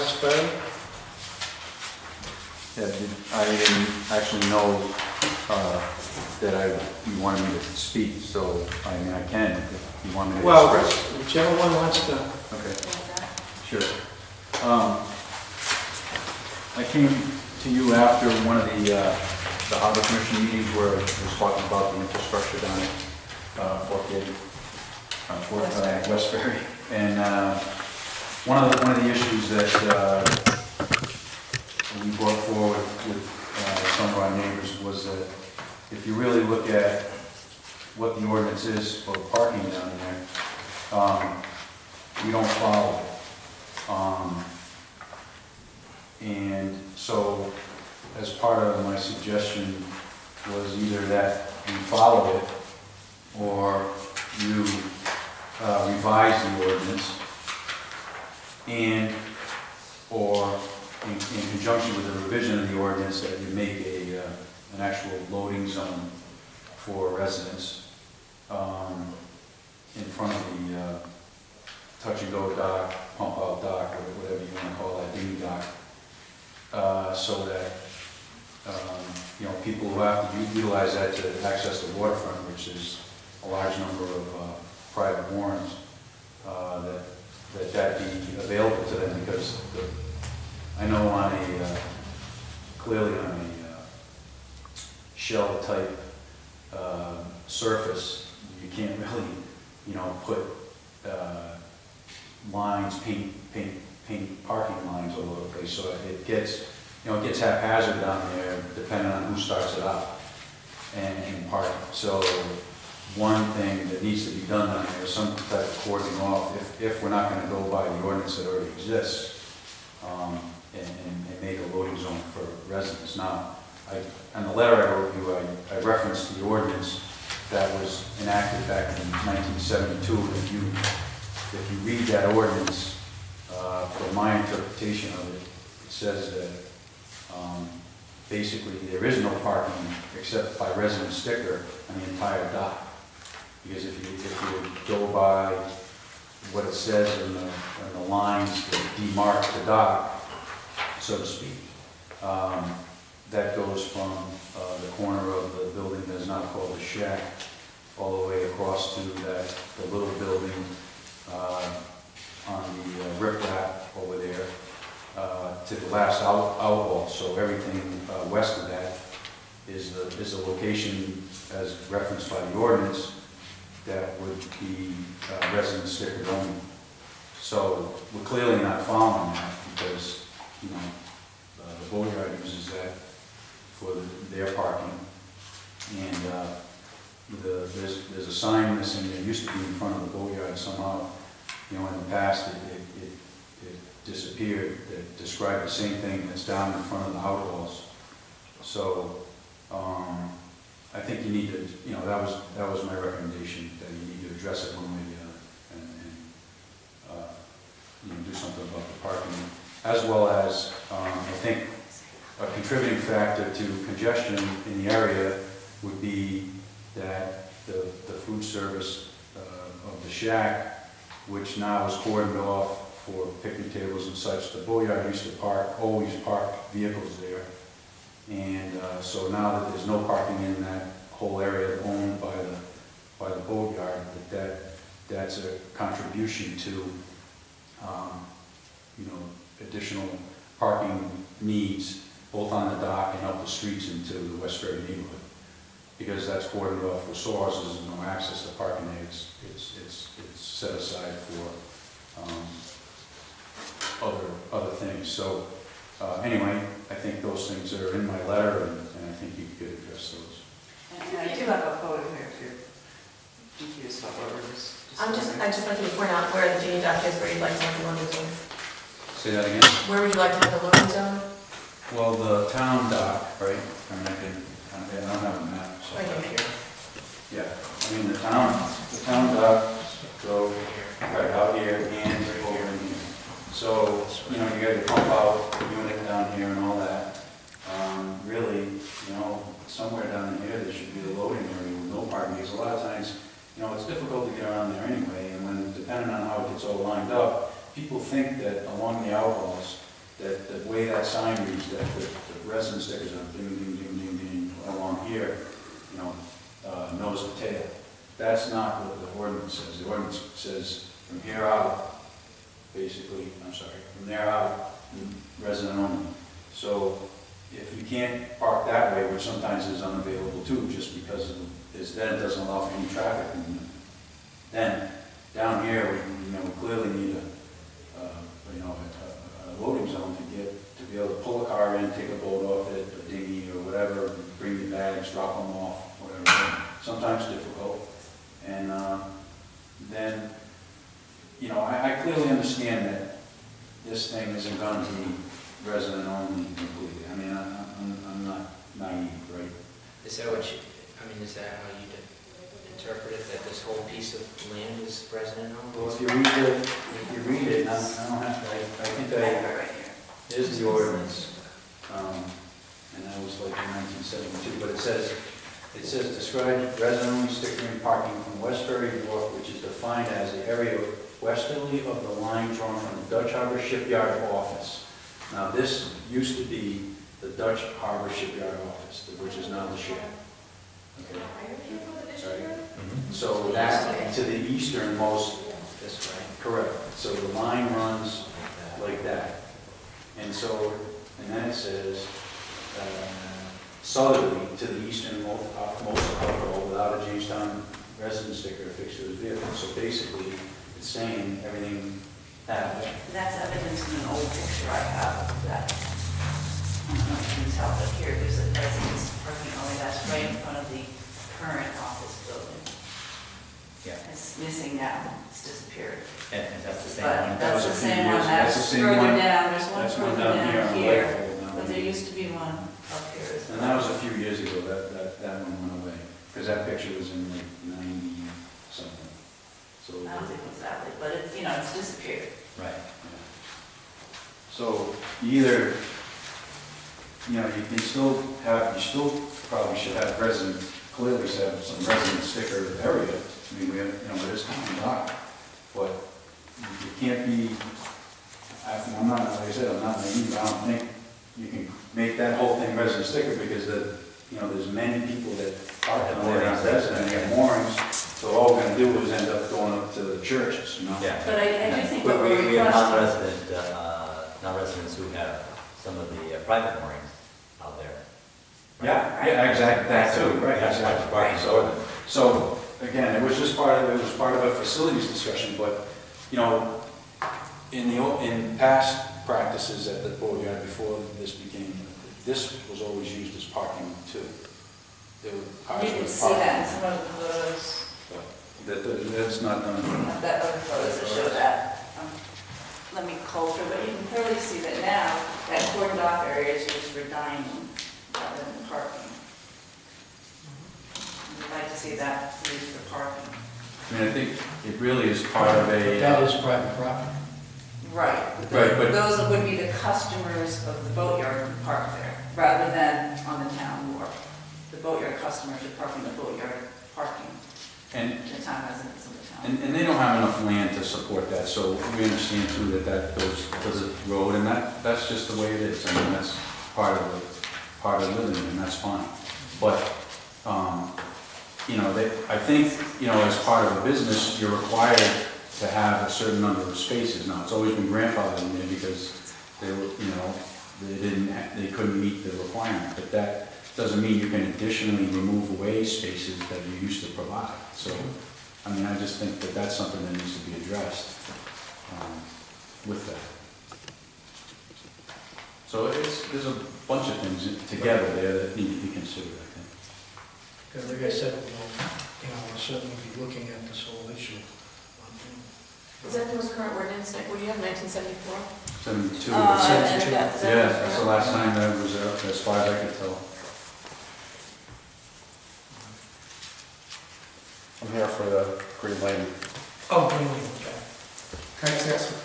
Westbury? Yeah, I didn't actually know that you wanted me to speak, so I mean I can if you want me to Well, express. whichever one wants to. Okay, sure. I came to you after one of the Harbor Commission meetings where I was talking about the infrastructure down at Westbury, and one of the issues that we brought forward with some of our neighbors was that if you really look at what the ordinance is for parking down there, we don't follow it. And so as part of my suggestion was either that you follow it or you revise the ordinance and or in conjunction with the revision of the ordinance that you make an actual loading zone for residents in front of the touch and go dock, pump out dock, or whatever you want to call that, dinghy dock, so that you know, people who have to utilize that to access the waterfront, which is a large number of private warrants, that be available to them, because I know on a clearly on a shell type surface, you can't really, you know, put lines, paint parking lines all over the place. So it gets, you know, it gets haphazard down there depending on who starts it up and parking. So one thing that needs to be done down there is some type of cordoning off if we're not going to go by the ordinance that already exists. And make a loading zone for residents. Now, in the letter I wrote you, I referenced the ordinance that was enacted back in 1972. If you read that ordinance, from my interpretation of it, it says that basically there is no parking except by resident sticker on the entire dock. Because if you go by what it says in the lines that demarc the dock, so to speak, that goes from the corner of the building that is now called the shack all the way across to the little building on the riprap over there to the last outwall. So everything west of that is the location as referenced by the ordinance that would be resident sticker only. So we're clearly not following that because, you know, the boatyard uses that for their parking, and there's a sign missing that used to be in front of the boatyard somehow. You know, in the past it disappeared. That described the same thing that's down in front of the outwalls. So I think you need to, you know, that was my recommendation, that you need to address it one way or the other, and you know, do something about the parking, as well as I think a contributing factor to congestion in the area would be that the food service of the shack, which now is cordoned off for picnic tables and such. The boatyard used to always park vehicles there. And so now that there's no parking in that whole area owned by the boatyard, that's a contribution to you know, additional parking needs both on the dock and up the streets into the Westbury neighborhood, because that's cordoned off for sources and no access to parking there. It's set aside for other things. So anyway, I think those things are in my letter, and I think you could address those. And I do have a photo here if you're confused about what we're just I'd just like you to point out where the dinghy dock is, where you'd like to have the loading zone. Say that again? Where would you like to have the loading zone? Well, the town dock, right? I mean, I don't have a map. So. Right here. Yeah, I mean the town dock go right out here and over in here. So, you know, you got your pump out unit down here and all that. Really, you know, somewhere down here there should be a loading area with no parking, because a lot of times, you know, it's difficult to get around there anyway, and when, depending on how it gets all lined up, people think that along the outwalls that the way that sign reads, that the residence stickers are ding, ding, ding, ding, ding, along here, you know, nose to tail. That's not what the ordinance says. The ordinance says from here out, basically, I'm sorry, from there out, resident only. So if you can't park that way, which sometimes is unavailable too, just because of then it doesn't allow for any traffic movement. Then down here, we clearly need a loading zone to be able to pull a car in, take a boat off it, a dinghy or whatever, bring your bags, drop them off, whatever. Sometimes difficult. And then, I clearly understand that this thing isn't going to be resident only completely. I mean, I'm not naive, right? Is that how you interpret it, that this whole piece of land is resident owned? Well, if you read it, I don't have to, I think here's the ordinance, and that was like in 1972, but it says describe resident-only stickering parking from Westbury, New York, which is defined as the area westerly of the line drawn from the Dutch Harbor Shipyard office. Now, this used to be the Dutch Harbor Shipyard office, which is now the shed. Okay. Right. So that to the easternmost, This way. correct. So the line runs like that. And then it says, southerly to the easternmost outfall without a Jamestown residence sticker affixed to the vehicle. So basically, it's saying everything that way. That's evidence in an old picture I have of that. I don't know if you can tell, but here, there's a residence parking only, that's right in front of the current office building. Yeah. It's missing now, it's disappeared. And that's the same But one. That was that's a the few same years- one, that's the that's same further one. down, there's one That's one further down here down on here. Lakeville now. But there used to be one up here as And well. that was a few years ago, that one went away. Because that picture was in like 90 something. So, I don't think exactly, but it's, it's disappeared. Right. so either, you can still have, you still probably should have clearly should have some resident sticker area. I mean, we have, it is kind of dark, but you can't be, I'm not, like I said, I'm not naive. I don't think you can make that whole thing resident sticker because there's many people that park in there as resident, they have moorings, so all we're gonna do is end up going up to the churches, Yeah. But I do think what we're We have requesting. non-residents who have some of the private moorings out there. Yeah, exactly, that too, right, That's exactly. parking ordinance. So, again, it was part of a facilities discussion, but, in past practices at the boatyard before this was always used as parking too. There were cars You can with see that in parking. some of the photos, That's not done. that other photos that show that. Let me cull through, but you can clearly see that now, that cordoned off area is used for dining rather than parking. We'd like to see that used for parking. I mean, I think it really is part of a. That is private property. Right. Right, but- Those would be the customers of the boatyard who park there, rather than on the town wharf. The boatyard customers are parking the boatyard parking, And the town residents of the town. And they don't have enough land to support that, so we understand too that goes to the road, and that's just the way it is. I mean, that's part of living, and that's fine. But, I think, as part of a business, you're required to have a certain number of spaces. Now, it's always been grandfathered in there because they were, they couldn't meet the requirement, but that doesn't mean you can additionally remove away spaces that you used to provide. So, I mean, I just think that that's something that needs to be addressed with that. So there's a bunch of things together there that need to be considered, I think. Because like I said, we'll certainly be looking at this whole issue. Is that the most current ordinance, Nick? What do you have, 1974? 72. And Yeah, that's the last time that was up, as far as I could tell. I'm here for the Green Lane. Oh, really? Okay. Can I just ask a